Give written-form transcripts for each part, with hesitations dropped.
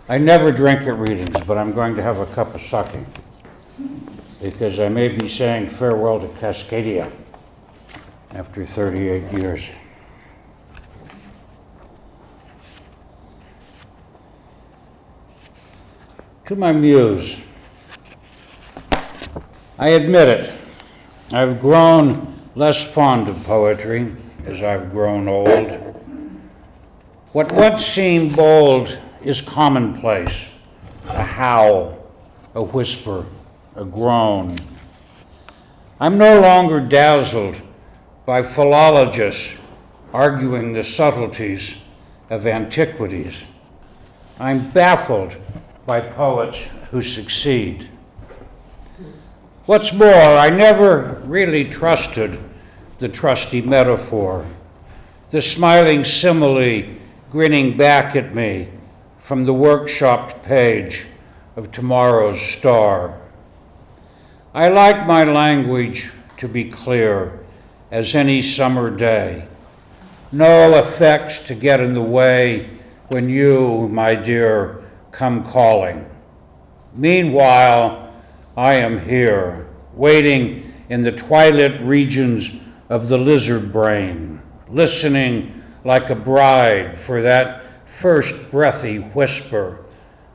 I never drink at readings, but I'm going to have a cup of sake because I may be saying farewell to Cascadia after 38 years. To my muse, I admit it, I've grown less fond of poetry as I've grown old. What once seemed bold is commonplace, a howl, a whisper, a groan. I'm no longer dazzled by philologists arguing the subtleties of antiquities. I'm baffled by poets who succeed. What's more, I never really trusted the trusty metaphor, the smiling simile grinning back at me from the workshopped page of tomorrow's star. I like my language to be clear as any summer day. No effects to get in the way when you, my dear, come calling. Meanwhile, I am here, waiting in the twilight regions of the lizard brain, listening like a bride for that first breathy whisper,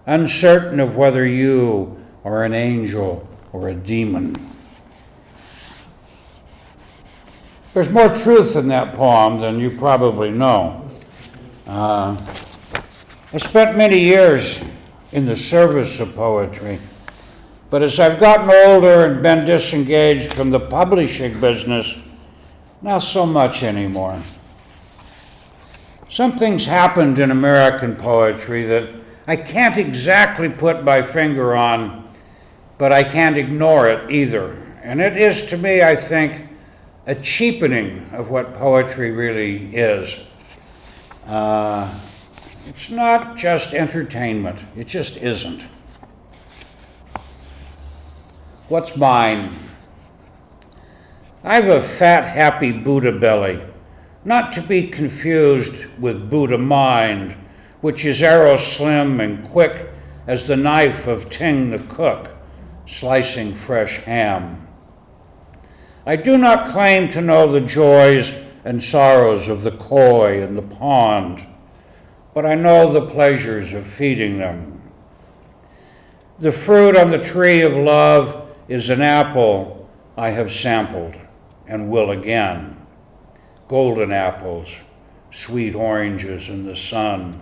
uncertain of whether you are an angel or a demon. There's more truth in that poem than you probably know. I spent many years in the service of poetry, but as I've gotten older and been disengaged from the publishing business, not so much anymore. Something's happened in American poetry that I can't exactly put my finger on, but I can't ignore it either. And it is, to me, I think, a cheapening of what poetry really is. It's not just entertainment. It just isn't. What's mine? I have a fat, happy Buddha belly, not to be confused with Buddha mind, which is arrow slim and quick as the knife of Ting the cook, slicing fresh ham. I do not claim to know the joys and sorrows of the koi and the pond, but I know the pleasures of feeding them. The fruit on the tree of love is an apple I have sampled and will again. Golden apples, sweet oranges in the sun.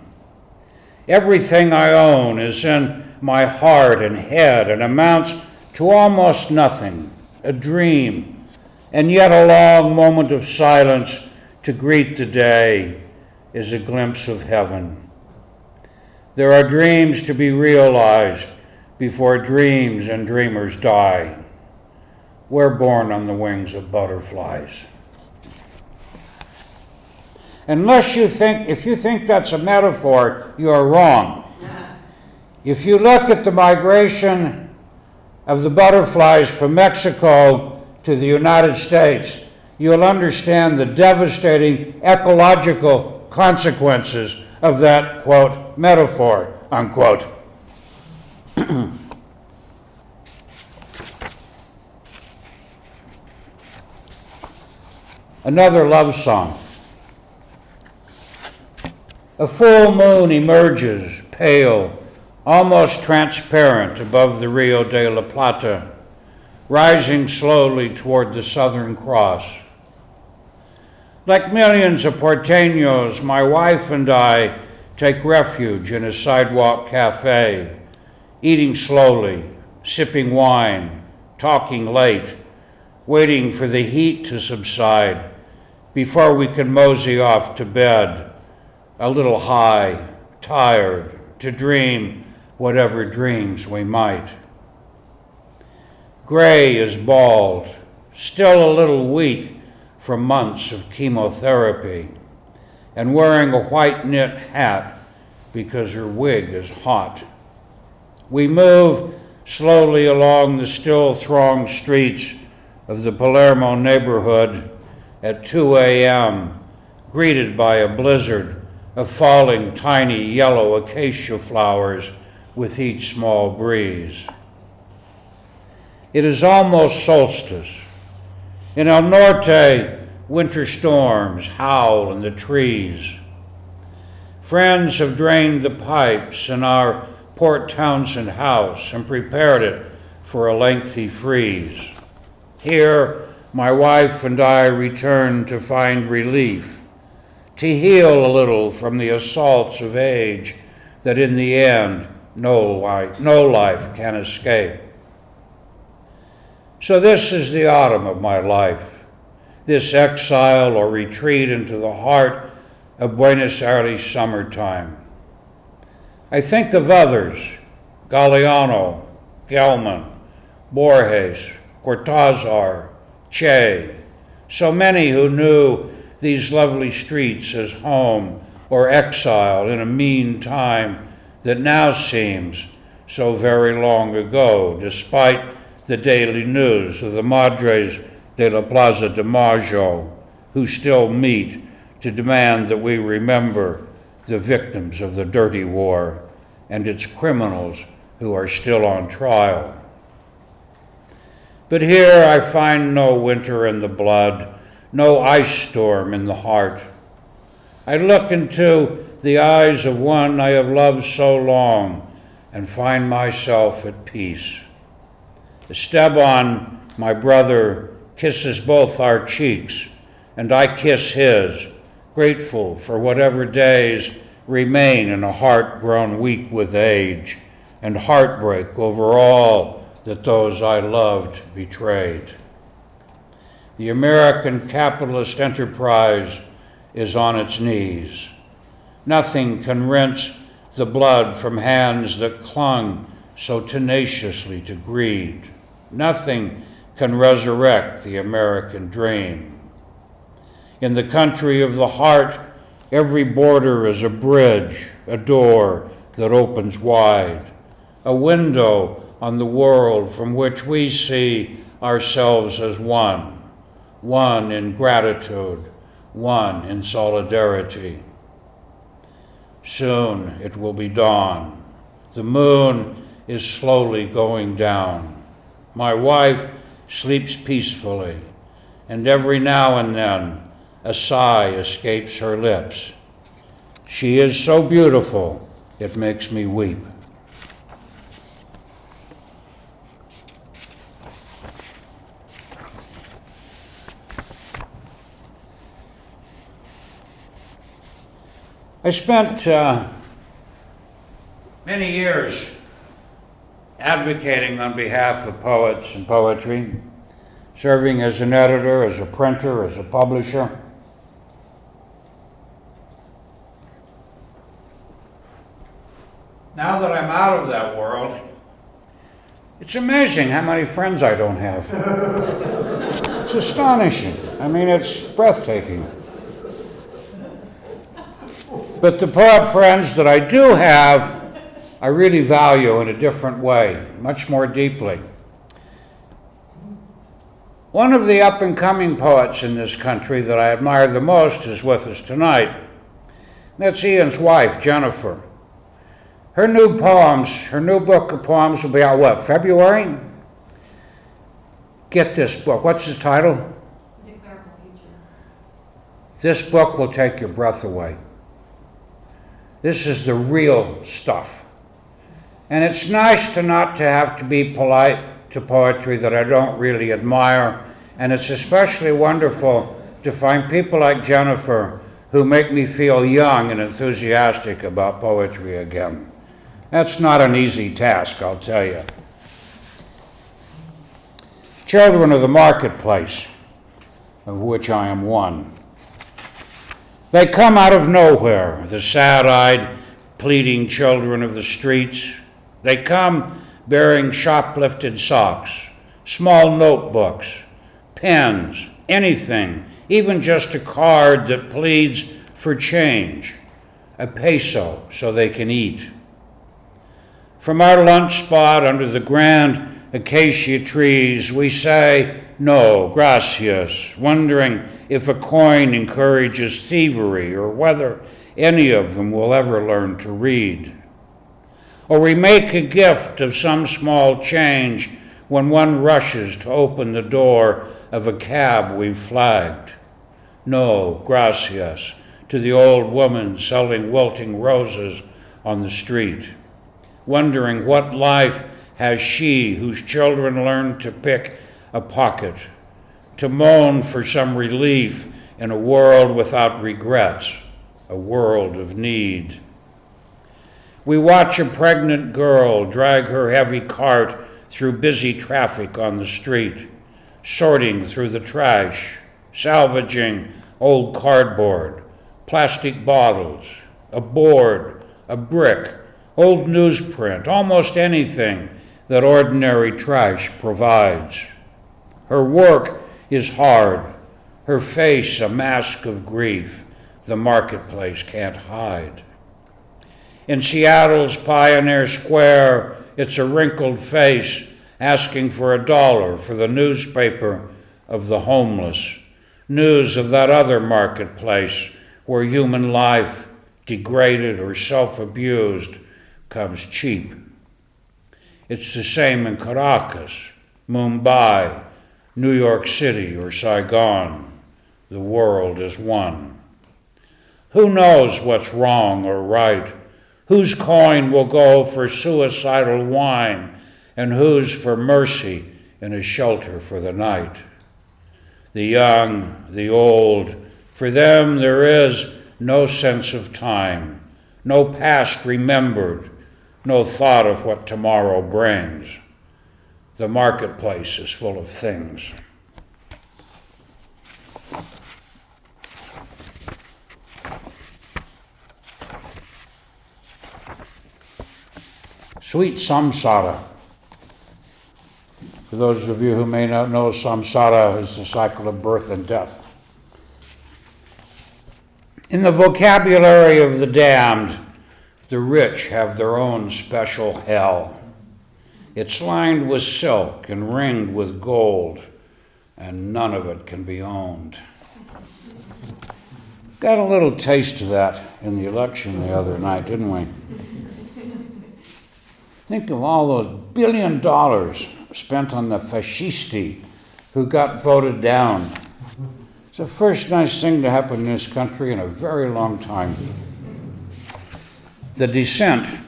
Everything I own is in my heart and head and amounts to almost nothing, a dream, and yet a long moment of silence to greet the day is a glimpse of heaven. There are dreams to be realized before dreams and dreamers die. We're born on the wings of butterflies. If you think that's a metaphor, you are wrong. If you look at the migration of the butterflies from Mexico to the United States, you'll understand the devastating ecological consequences of that, quote, metaphor, unquote. Another love song. A full moon emerges, pale, almost transparent above the Rio de la Plata, rising slowly toward the Southern Cross. Like millions of porteños, my wife and I take refuge in a sidewalk cafe, eating slowly, sipping wine, talking late, waiting for the heat to subside before we can mosey off to bed, a little high, tired, to dream whatever dreams we might. Gray is bald, still a little weak from months of chemotherapy, and wearing a white knit hat because her wig is hot. We move slowly along the still thronged streets of the Palermo neighborhood at 2 a.m., greeted by a blizzard of falling tiny yellow acacia flowers with each small breeze. It is almost solstice. In El Norte, winter storms howl in the trees. Friends have drained the pipes in our Port Townsend house and prepared it for a lengthy freeze. Here, my wife and I return to find relief, to heal a little from the assaults of age that in the end no life can escape. So this is the autumn of my life, this exile or retreat into the heart of Buenos Aires summertime. I think of others, Galeano, Gelman, Borges, Cortázar, Che, so many who knew these lovely streets as home or exile in a mean time that now seems so very long ago, despite the daily news of the Madres de la Plaza de Mayo, who still meet to demand that we remember the victims of the dirty war and its criminals who are still on trial. But here I find no winter in the blood, no ice storm in the heart. I look into the eyes of one I have loved so long and find myself at peace. Esteban, my brother, kisses both our cheeks, and I kiss his, grateful for whatever days remain in a heart grown weak with age and heartbreak over all that those I loved betrayed. The American capitalist enterprise is on its knees. Nothing can rinse the blood from hands that clung so tenaciously to greed. Nothing can resurrect the American dream. In the country of the heart, every border is a bridge, a door that opens wide, a window on the world from which we see ourselves as one in gratitude, one in solidarity. Soon it will be dawn. The moon is slowly going down. My wife sleeps peacefully, and every now and then a sigh escapes her lips. She is so beautiful, it makes me weep. I spent many years advocating on behalf of poets and poetry, serving as an editor, as a printer, as a publisher. Now that I'm out of that world, it's amazing how many friends I don't have. It's astonishing. I mean, it's breathtaking. But the poet friends that I do have, I really value in a different way, much more deeply. One of the up-and-coming poets in this country that I admire the most is with us tonight. That's Ian's wife, Jennifer. Her new book of poems will be out, February? Get this book. What's the title? Declarable Future. This book will take your breath away. This is the real stuff. And it's nice to not to have to be polite to poetry that I don't really admire. And it's especially wonderful to find people like Jennifer who make me feel young and enthusiastic about poetry again. That's not an easy task, I'll tell you. Children of the marketplace, of which I am one. They come out of nowhere, the sad-eyed, pleading children of the streets. They come bearing shoplifted socks, small notebooks, pens, anything, even just a card that pleads for change, a peso so they can eat. From our lunch spot under the grand acacia trees, we say, no, gracias, wondering if a coin encourages thievery or whether any of them will ever learn to read. Or we make a gift of some small change when one rushes to open the door of a cab we've flagged. No, gracias, to the old woman selling wilting roses on the street, wondering what life has she whose children learned to pick a pocket, to moan for some relief in a world without regrets, a world of need. We watch a pregnant girl drag her heavy cart through busy traffic on the street, sorting through the trash, salvaging old cardboard, plastic bottles, a board, a brick, old newsprint, almost anything that ordinary trash provides. Her work is hard, her face a mask of grief the marketplace can't hide. In Seattle's Pioneer Square, it's a wrinkled face asking for $1 for the newspaper of the homeless, news of that other marketplace where human life, degraded or self-abused, comes cheap. It's the same in Caracas, Mumbai, New York City, or Saigon. The world is one. Who knows what's wrong or right? Whose coin will go for suicidal wine and whose for mercy in a shelter for the night? The young, the old, for them there is no sense of time, no past remembered, no thought of what tomorrow brings. The marketplace is full of things. Sweet samsara. For those of you who may not know, samsara is the cycle of birth and death. In the vocabulary of the damned, the rich have their own special hell. It's lined with silk and ringed with gold, and none of it can be owned. Got a little taste of that in the election the other night, didn't we? Think of all those $1 billion spent on the fascisti who got voted down. It's the first nice thing to happen in this country in a very long time. The descent.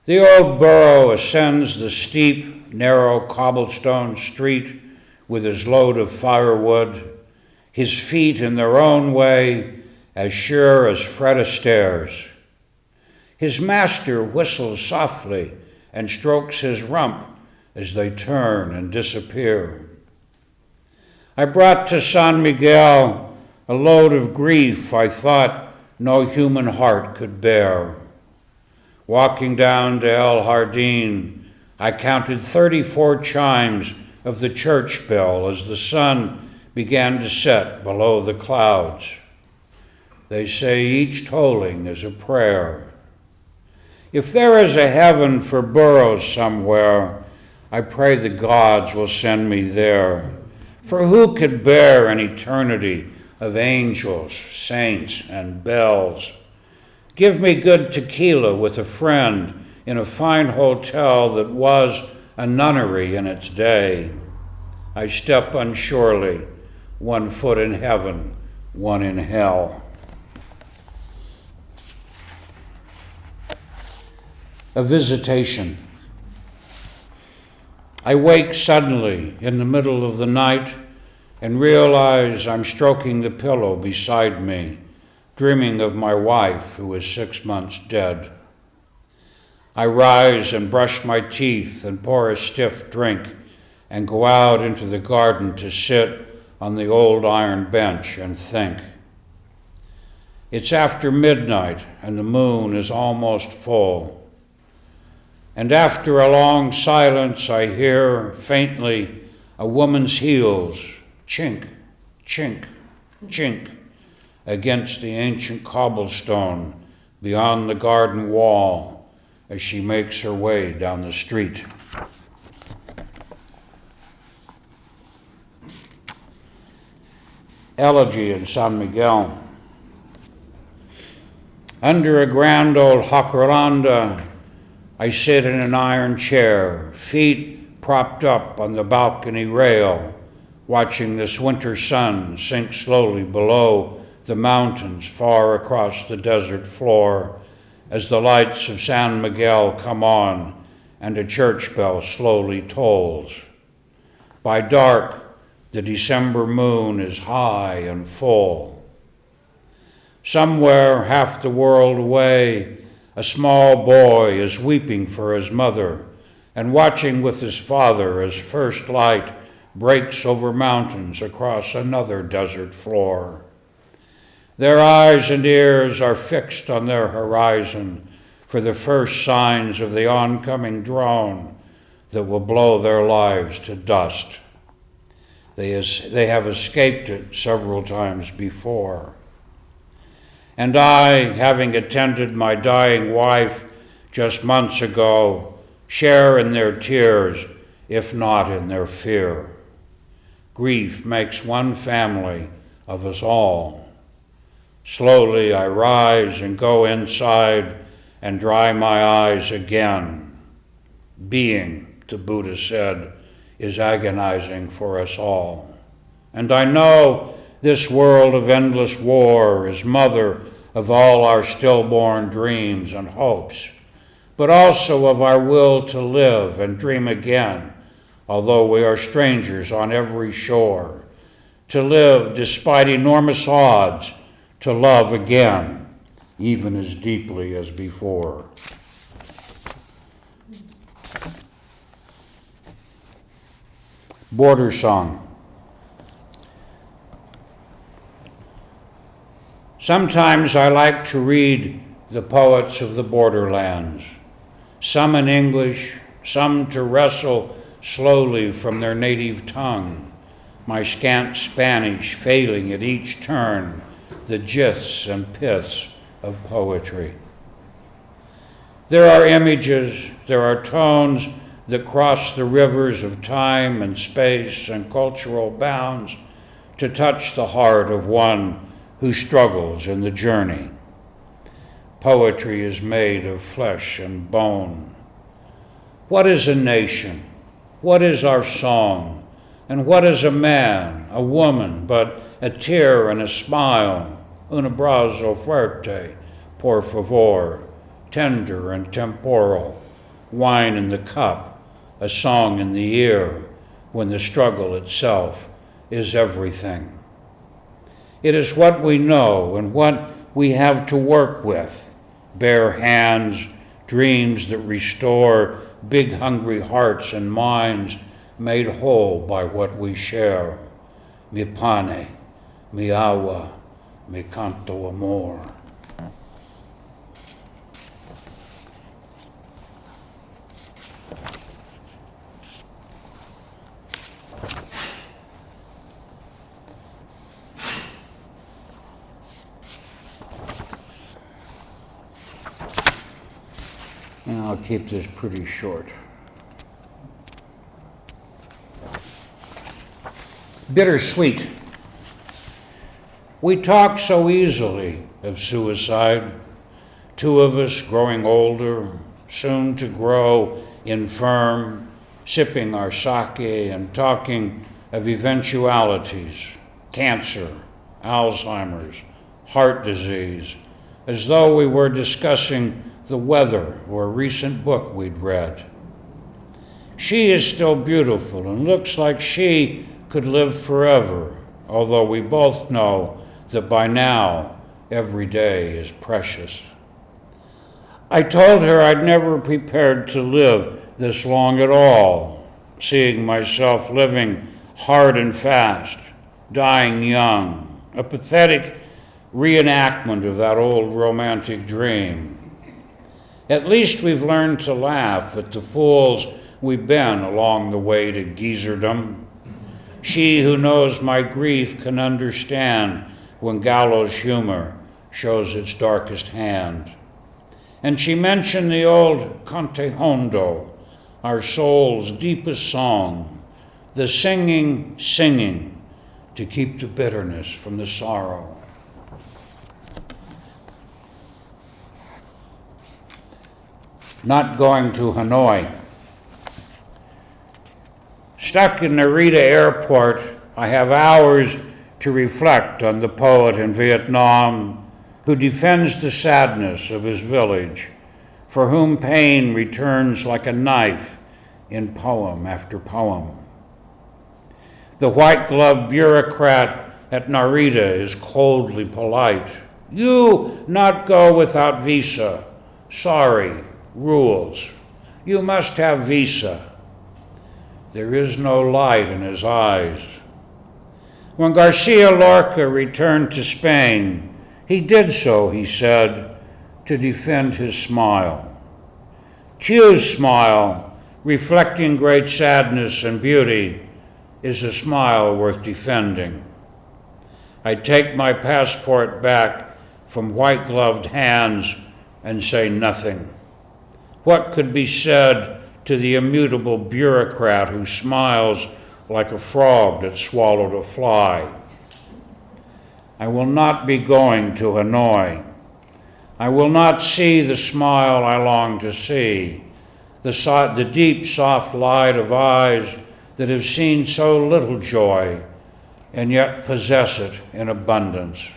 The old burro ascends the steep, narrow cobblestone street with his load of firewood, his feet in their own way, as sure as Fred Astaire's. His master whistles softly and strokes his rump as they turn and disappear. I brought to San Miguel a load of grief I thought no human heart could bear. Walking down to El Jardín, I counted 34 chimes of the church bell as the sun began to set below the clouds. They say each tolling is a prayer. If there is a heaven for burros somewhere, I pray the gods will send me there. For who could bear an eternity of angels, saints, and bells? Give me good tequila with a friend in a fine hotel that was a nunnery in its day. I step unsurely, one foot in heaven, one in hell. A visitation. I wake suddenly in the middle of the night and realize I'm stroking the pillow beside me, dreaming of my wife who is 6 months dead. I rise and brush my teeth and pour a stiff drink and go out into the garden to sit on the old iron bench and think. It's after midnight and the moon is almost full. And after a long silence, I hear faintly a woman's heels chink, chink, chink against the ancient cobblestone beyond the garden wall as she makes her way down the street. Elegy in San Miguel. Under a grand old jacaranda, I sit in an iron chair, feet propped up on the balcony rail, watching this winter sun sink slowly below the mountains far across the desert floor as the lights of San Miguel come on and a church bell slowly tolls. By dark, the December moon is high and full. Somewhere half the world away, a small boy is weeping for his mother and watching with his father as first light breaks over mountains across another desert floor. Their eyes and ears are fixed on their horizon for the first signs of the oncoming drone that will blow their lives to dust. They have escaped it several times before. And I, having attended my dying wife just months ago, share in their tears, if not in their fear. Grief makes one family of us all. Slowly I rise and go inside and dry my eyes again. Being, the Buddha said, is agonizing for us all. And I know this world of endless war is mother of all our stillborn dreams and hopes, but also of our will to live and dream again, although we are strangers on every shore, to live despite enormous odds, to love again, even as deeply as before. Border Song. Sometimes I like to read the poets of the borderlands, some in English, some to wrestle slowly from their native tongue, my scant Spanish failing at each turn the giths and piths of poetry. There are images, there are tones that cross the rivers of time and space and cultural bounds to touch the heart of one who struggles in the journey. Poetry is made of flesh and bone. What is a nation? What is our song? And what is a man, a woman, but a tear and a smile? Un abrazo fuerte, por favor, tender and temporal, wine in the cup, a song in the ear, when the struggle itself is everything. It is what we know and what we have to work with, bare hands, dreams that restore big hungry hearts and minds made whole by what we share. Mi pane, mi agua, mi canto amor. And I'll keep this pretty short. Bittersweet. We talk so easily of suicide, two of us growing older, soon to grow infirm, sipping our sake and talking of eventualities, cancer, Alzheimer's, heart disease, as though we were discussing the weather or a recent book we'd read. She is still beautiful and looks like she could live forever, although we both know that by now every day is precious. I told her I'd never prepared to live this long at all, seeing myself living hard and fast, dying young, a pathetic reenactment of that old romantic dream. At least we've learned to laugh at the fools we've been along the way to geezerdom. She who knows my grief can understand when gallows humor shows its darkest hand. And she mentioned the old Cante Hondo, our soul's deepest song, the singing to keep the bitterness from the sorrow. not going to Hanoi. Stuck in Narita Airport, I have hours to reflect on the poet in Vietnam who defends the sadness of his village, for whom pain returns like a knife in poem after poem. The white-gloved bureaucrat at Narita is coldly polite. You not go without visa. Sorry, rules. You must have visa. There is no light in his eyes. When Garcia Lorca returned to Spain, he did so, he said, to defend his smile. Chiu's smile, reflecting great sadness and beauty, is a smile worth defending. I take my passport back from white-gloved hands and say nothing. What could be said to the immutable bureaucrat who smiles like a frog that swallowed a fly? I will not be going to Hanoi. I will not see the smile I long to see, the deep, soft light of eyes that have seen so little joy and yet possess it in abundance.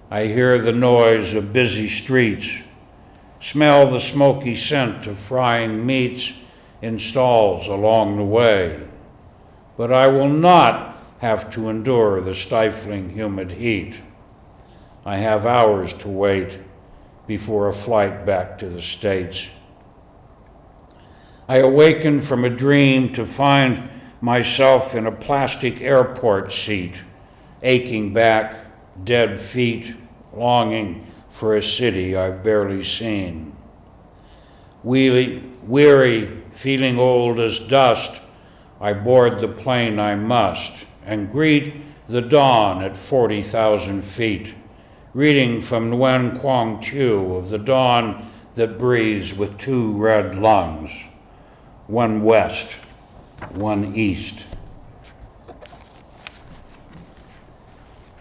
I hear the noise of busy streets, smell the smoky scent of frying meats in stalls along the way, but I will not have to endure the stifling humid heat. I have hours to wait before a flight back to the States. I awaken from a dream to find myself in a plastic airport seat, aching back, dead feet, longing for a city I've barely seen. Weary, feeling old as dust, I board the plane I must and greet the dawn at 40,000 feet, reading from Nguyen Quang Chu of the dawn that breathes with two red lungs, one west, one east.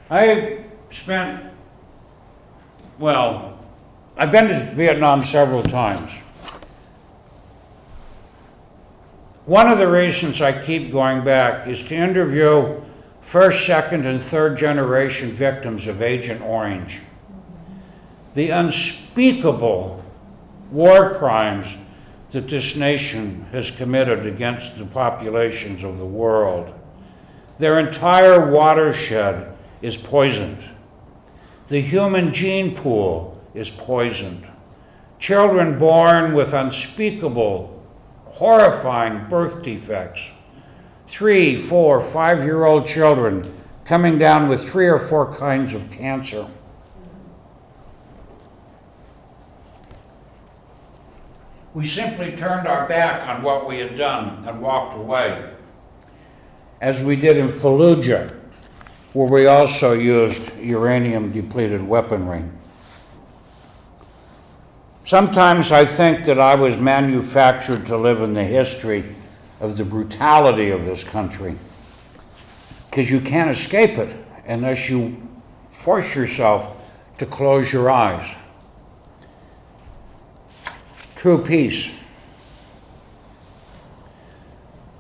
I've been to Vietnam several times. One of the reasons I keep going back is to interview first, second, and third generation victims of Agent Orange. The unspeakable war crimes that this nation has committed against the populations of the world. Their entire watershed is poisoned. The human gene pool is poisoned. Children born with unspeakable, horrifying birth defects. 3, 4, 5-year-old children coming down with 3 or 4 kinds of cancer. We simply turned our back on what we had done and walked away, as we did in Fallujah, where we also used uranium-depleted weaponry. Sometimes I think that I was manufactured to live in the history of the brutality of this country, because you can't escape it unless you force yourself to close your eyes. True peace.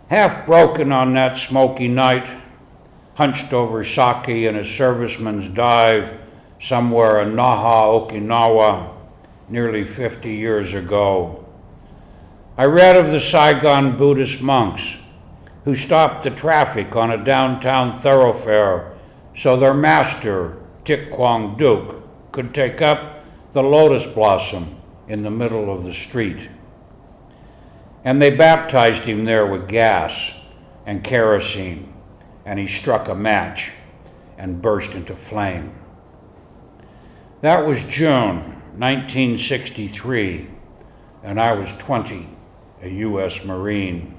Half broken on that smoky night, hunched over sake in a serviceman's dive somewhere in Naha, Okinawa, nearly 50 years ago. I read of the Saigon Buddhist monks who stopped the traffic on a downtown thoroughfare so their master, Thich Quang Duc, could take up the lotus blossom in the middle of the street. And they baptized him there with gas and kerosene, and he struck a match and burst into flame. That was June 1963, and I was 20, a U.S. Marine.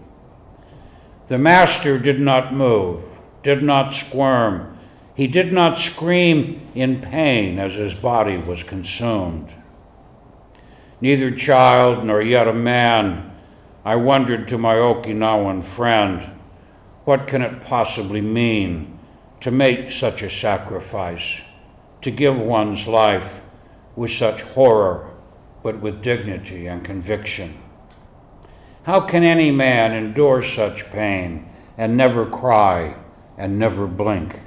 The master did not move, did not squirm. He did not scream in pain as his body was consumed. Neither child nor yet a man, I wondered to my Okinawan friend, what can it possibly mean to make such a sacrifice, to give one's life with such horror, but with dignity and conviction. How can any man endure such pain and never cry and never blink?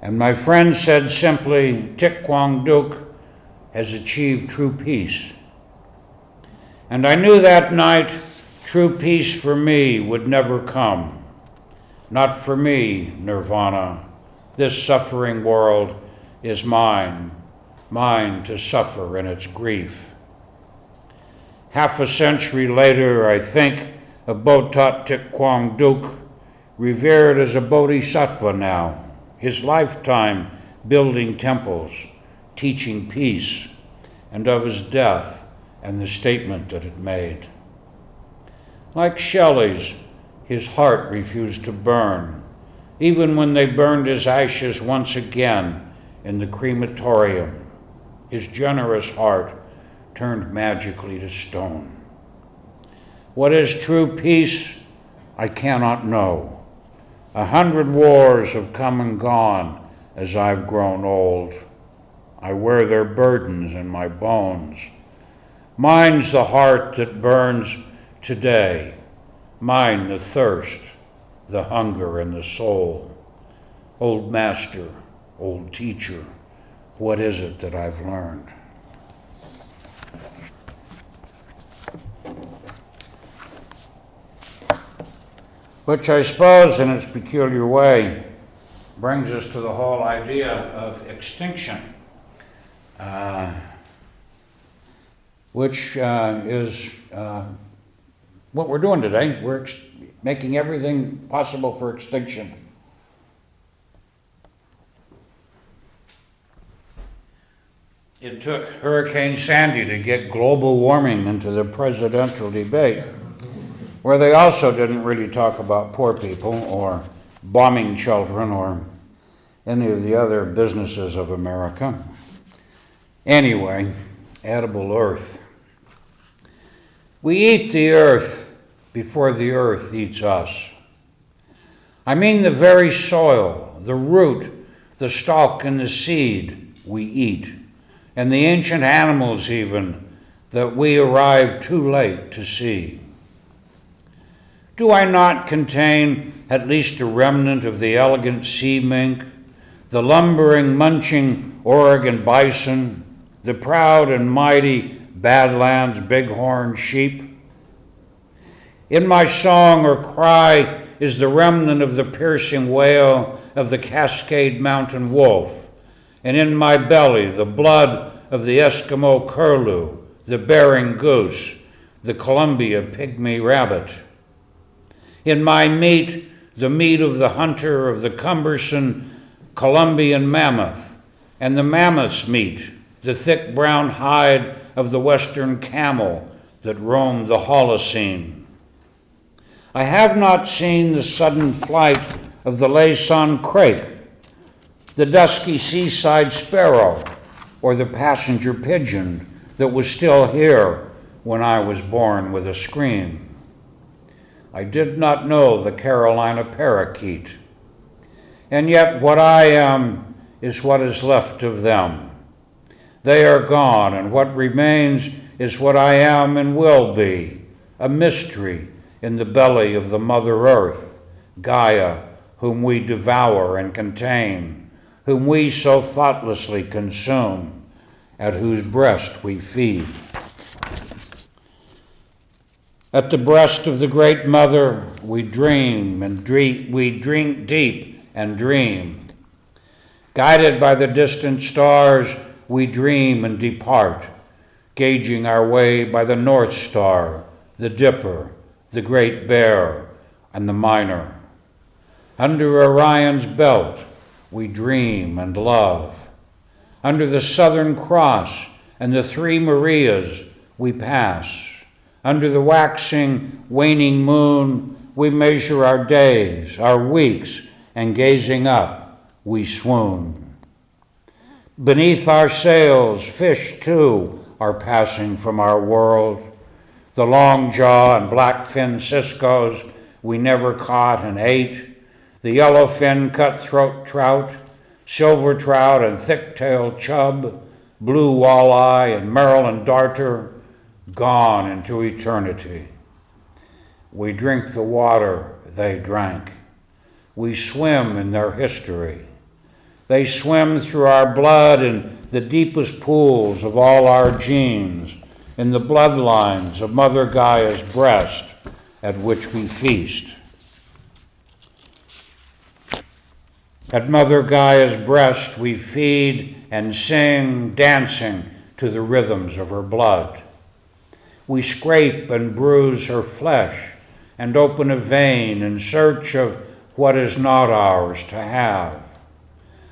And my friend said simply, Thich Quang Duc has achieved true peace. And I knew that night true peace for me would never come. Not for me, Nirvana. This suffering world is mine to suffer in its grief. Half a century later, I think of Botat Thich Quang Duc, revered as a bodhisattva now, his lifetime building temples, teaching peace, and of his death and the statement that it made. Like Shelley's, his heart refused to burn, even when they burned his ashes once again in the crematorium. His generous heart turned magically to stone. What is true peace? I cannot know. 100 wars have come and gone as I've grown old. I wear their burdens in my bones. Mine's the heart that burns today. Mine the thirst, the hunger in the soul. Old master, old teacher, what is it that I've learned? Which I suppose, in its peculiar way, brings us to the whole idea of extinction, which is what we're doing today. We're making everything possible for extinction. It took Hurricane Sandy to get global warming into the presidential debate, where they also didn't really talk about poor people or bombing children or any of the other businesses of America. Anyway, edible earth. We eat the earth before the earth eats us. I mean the very soil, the root, the stalk, and the seed we eat, and the ancient animals even that we arrive too late to see. Do I not contain at least a remnant of the elegant sea mink, the lumbering, munching Oregon bison, the proud and mighty Badlands bighorn sheep? In my song or cry is the remnant of the piercing wail of the Cascade Mountain wolf, and in my belly the blood of the Eskimo curlew, the Bering goose, the Columbia pygmy rabbit. In my meat, the meat of the hunter of the cumbersome Columbian mammoth, and the mammoth's meat, the thick brown hide of the western camel that roamed the Holocene. I have not seen the sudden flight of the Laysan crake, the dusky seaside sparrow, or the passenger pigeon that was still here when I was born with a scream. I did not know the Carolina parakeet. And yet what I am is what is left of them. They are gone, and what remains is what I am and will be, a mystery in the belly of the Mother Earth, Gaia, whom we devour and contain, whom we so thoughtlessly consume, at whose breast we feed. At the breast of the Great Mother, we dream and we drink deep and dream. Guided by the distant stars, we dream and depart, gauging our way by the North Star, the Dipper, the Great Bear, and the Minor. Under Orion's belt, we dream and love. Under the Southern Cross and the Three Marias, we pass. Under the waxing, waning moon, we measure our days, our weeks, and gazing up, we swoon. Beneath our sails, fish too are passing from our world. The long jaw and black-fin ciscos we never caught and ate, the yellowfin cutthroat trout, silver trout and thick-tailed chub, blue walleye and Maryland darter, gone into eternity. We drink the water they drank. We swim in their history. They swim through our blood in the deepest pools of all our genes, in the bloodlines of Mother Gaia's breast at which we feast. At Mother Gaia's breast we feed and sing, dancing to the rhythms of her blood. We scrape and bruise her flesh and open a vein in search of what is not ours to have.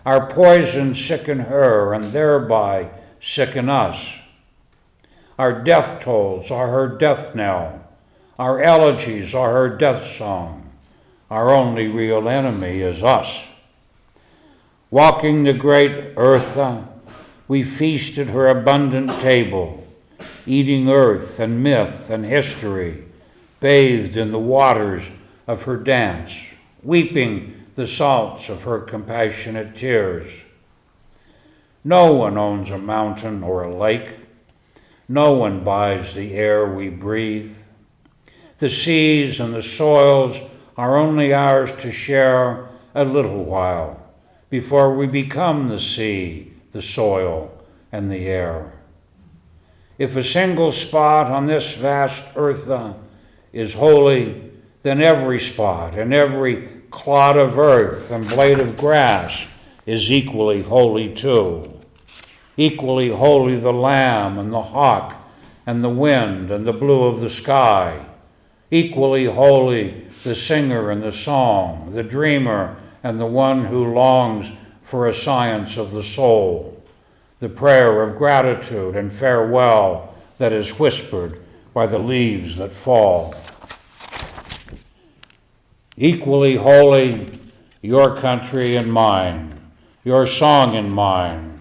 Our poison sicken her and thereby sicken us. Our death tolls are her death knell. Our elegies are her death song. Our only real enemy is us. Walking the great Eartha, we feast at her abundant table, eating earth and myth and history, bathed in the waters of her dance, weeping the salts of her compassionate tears. No one owns a mountain or a lake. No one buys the air we breathe. The seas and the soils are only ours to share a little while before we become the sea, the soil, and the air. If a single spot on this vast earth is holy, then every spot and every clod of earth and blade of grass is equally holy too. Equally holy the lamb and the hawk and the wind and the blue of the sky. Equally holy the singer and the song, the dreamer and the one who longs for a science of the soul, the prayer of gratitude and farewell that is whispered by the leaves that fall. Equally holy, your country and mine, your song and mine,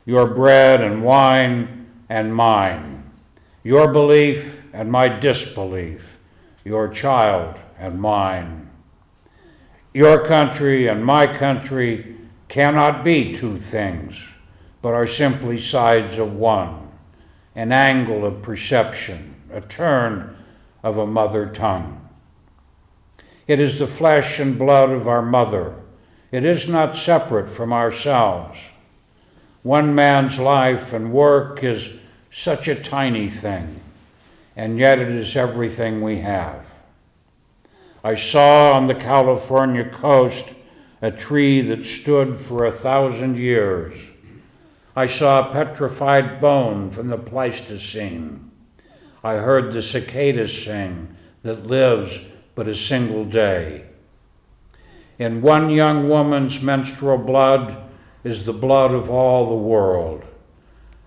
your bread and wine and mine, your belief and my disbelief, your child and mine. Your country and my country cannot be two things, but are simply sides of one, an angle of perception, a turn of a mother tongue. It is the flesh and blood of our mother. It is not separate from ourselves. One man's life and work is such a tiny thing, and yet it is everything we have. I saw on the California coast a tree that stood for 1,000 years. I saw a petrified bone from the Pleistocene. I heard the cicada sing that lives but a single day. In one young woman's menstrual blood is the blood of all the world,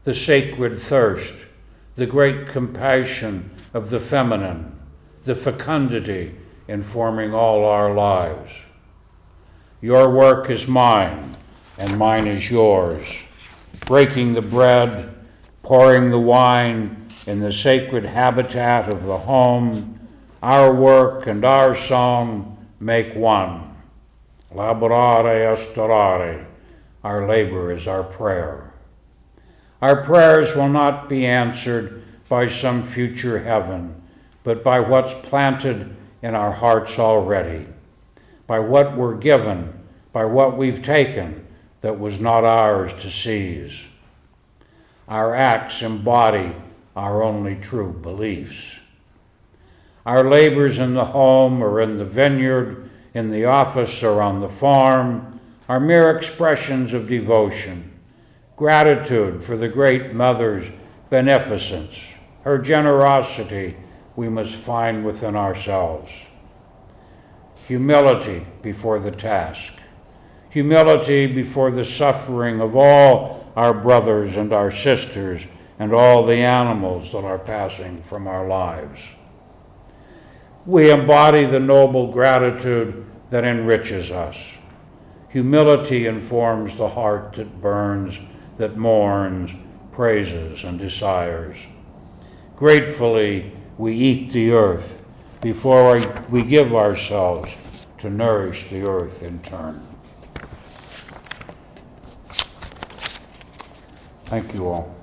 the sacred thirst, the great compassion of the feminine, the fecundity informing all our lives. Your work is mine, and mine is yours. Breaking the bread, pouring the wine in the sacred habitat of the home, our work and our song make one. Laborare estorare, our labor is our prayer. Our prayers will not be answered by some future heaven, but by what's planted in our hearts already, by what we're given, by what we've taken that was not ours to seize. Our acts embody our only true beliefs. Our labors in the home or in the vineyard, in the office or on the farm, are mere expressions of devotion, gratitude for the great mother's beneficence, her generosity we must find within ourselves. Humility before the task, humility before the suffering of all our brothers and our sisters and all the animals that are passing from our lives. We embody the noble gratitude that enriches us. Humility informs the heart that burns, that mourns, praises, and desires. Gratefully, we eat the earth before we give ourselves to nourish the earth in turn. Thank you all.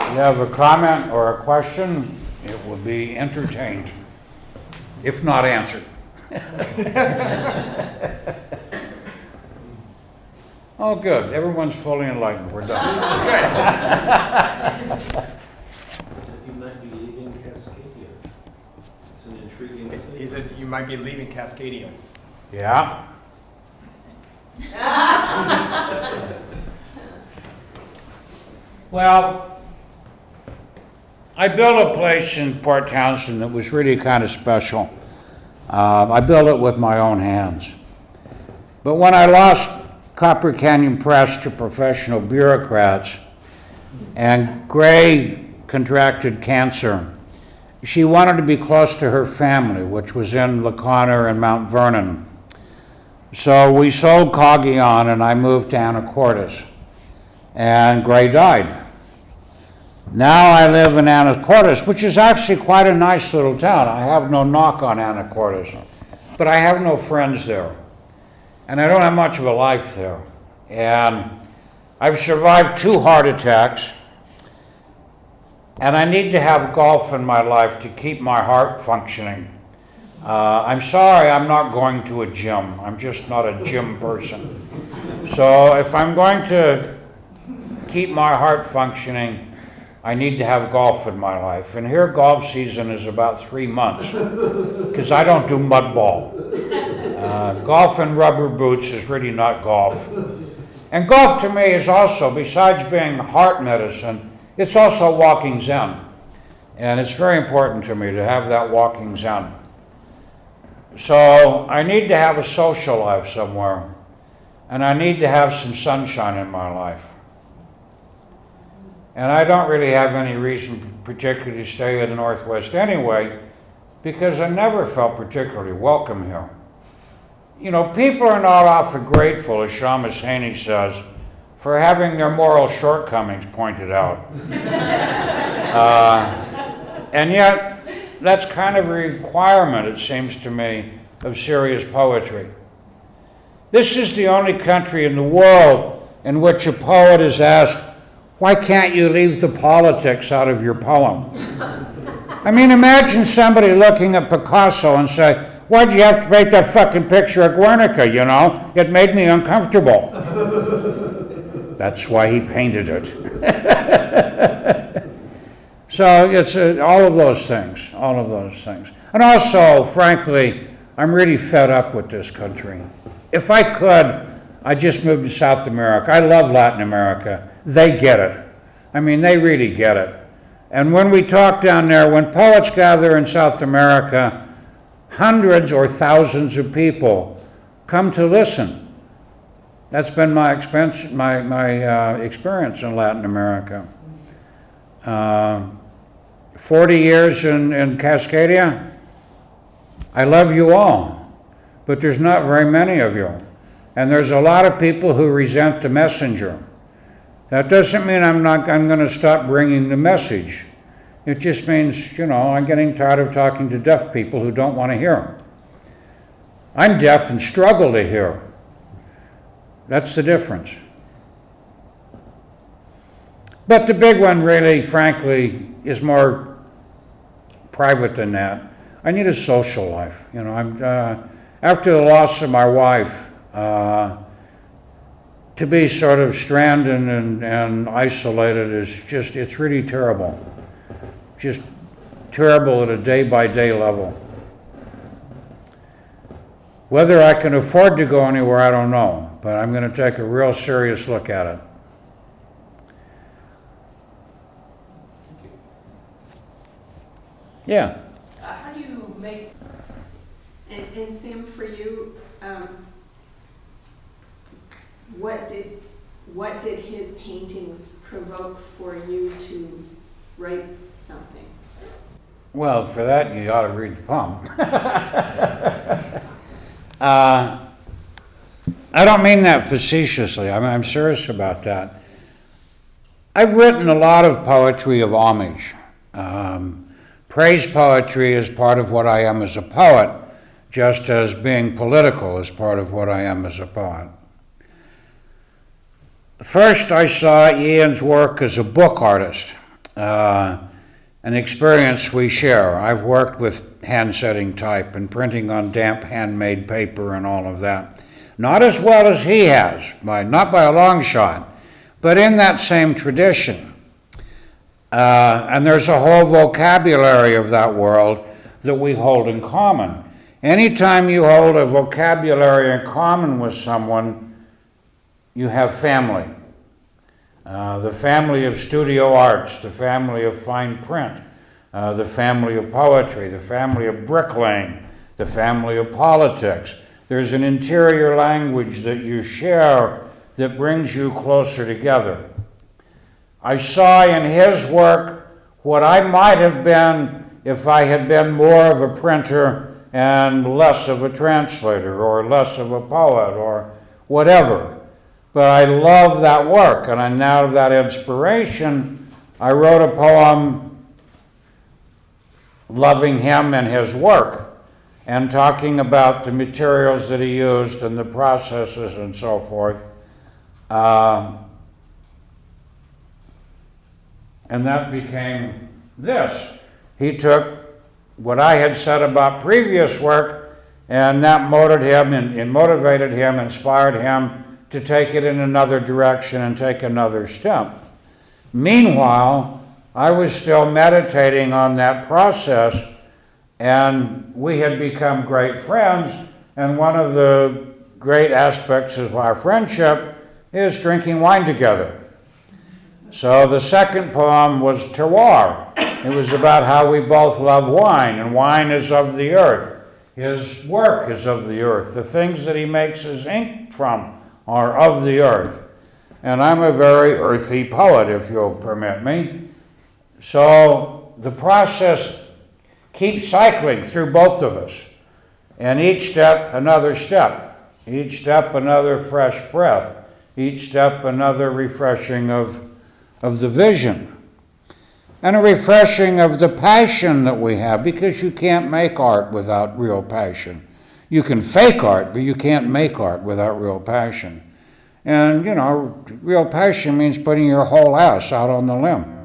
If you have a comment or a question, it will be entertained, if not answered. Oh, good. Everyone's fully enlightened. We're done. He said you might be leaving Cascadia. It's an intriguing He statement. said you might be leaving Cascadia. Yeah. Well, I built a place in Port Townsend that was really kind of special. I built it with my own hands. But when I lost Copper Canyon Press to professional bureaucrats, and Gray contracted cancer, she wanted to be close to her family, which was in La Conner and Mount Vernon. So we sold Cagayan and I moved to Anacortes, and Gray died. Now I live in Anacortes, which is actually quite a nice little town. I have no knock on Anacortes, but I have no friends there. And I don't have much of a life there. And I've survived 2 heart attacks, and I need to have golf in my life to keep my heart functioning. I'm sorry I'm not going to a gym. I'm just not a gym person. So if I'm going to keep my heart functioning, I need to have golf in my life. And here golf season is about 3 months, because I don't do mud ball. Golf in rubber boots is really not golf. And golf to me is also, besides being heart medicine, it's also walking Zen. And it's very important to me to have that walking Zen. So I need to have a social life somewhere. And I need to have some sunshine in my life. And I don't really have any reason particularly to stay in the Northwest anyway, because I never felt particularly welcome here. You know, people are not often grateful, as Shamus Haney says, for having their moral shortcomings pointed out. And yet, that's kind of a requirement, it seems to me, of serious poetry. This is the only country in the world in which a poet is asked, why can't you leave the politics out of your poem? I mean, imagine somebody looking at Picasso and say, why'd you have to make that fucking picture of Guernica, you know? It made me uncomfortable. That's why he painted it. So it's all of those things. And also, frankly, I'm really fed up with this country. If I could, I'd just move to South America. I love Latin America. They get it. I mean, they really get it. And when we talk down there, when poets gather in South America, hundreds or thousands of people come to listen. That's been my experience in Latin America. 40 years in Cascadia. I love you all, but there's not very many of you. And there's a lot of people who resent the messenger. That doesn't mean I'm going to stop bringing the message. It just means, you know, I'm getting tired of talking to deaf people who don't want to hear. I'm deaf and struggle to hear. That's the difference. But the big one really, frankly, is more private than that. I need a social life. You know, after the loss of my wife, to be sort of stranded and isolated is just, it's really terrible. Just terrible at a day-by-day level. Whether I can afford to go anywhere, I don't know, but I'm going to take a real serious look at it. Yeah. How do you make, And Sam, for you, what did his paintings provoke for you to write something? Well, for that, you ought to read the poem. I don't mean that facetiously. I mean, I'm serious about that. I've written a lot of poetry of homage. Praise poetry is part of what I am as a poet, just as being political is part of what I am as a poet. First, I saw Ian's work as a book artist, an experience we share. I've worked with hand-setting type and printing on damp handmade paper and all of that. Not as well as he has, not by a long shot, but in that same tradition. And there's a whole vocabulary of that world that we hold in common. Anytime you hold a vocabulary in common with someone, you have family. The family of studio arts, the family of fine print, the family of poetry, the family of bricklaying, the family of politics. There's an interior language that you share that brings you closer together. I saw in his work what I might have been if I had been more of a printer and less of a translator or less of a poet or whatever. But I love that work, and out of that inspiration, I wrote a poem loving him and his work and talking about the materials that he used and the processes and so forth. And that became this. He took what I had said about previous work, and that motivated him, inspired him to take it in another direction and take another step. Meanwhile, I was still meditating on that process, and we had become great friends, and one of the great aspects of our friendship is drinking wine together. So the second poem was Terroir. It was about how we both love wine, and wine is of the earth. His work is of the earth. The things that he makes his ink from are of the earth. And I'm a very earthy poet, if you'll permit me. So the process keeps cycling through both of us. And each step, another step. Each step, another fresh breath. Each step, another refreshing of the vision. And a refreshing of the passion that we have, because you can't make art without real passion. You can fake art, but you can't make art without real passion. And, real passion means putting your whole ass out on the limb.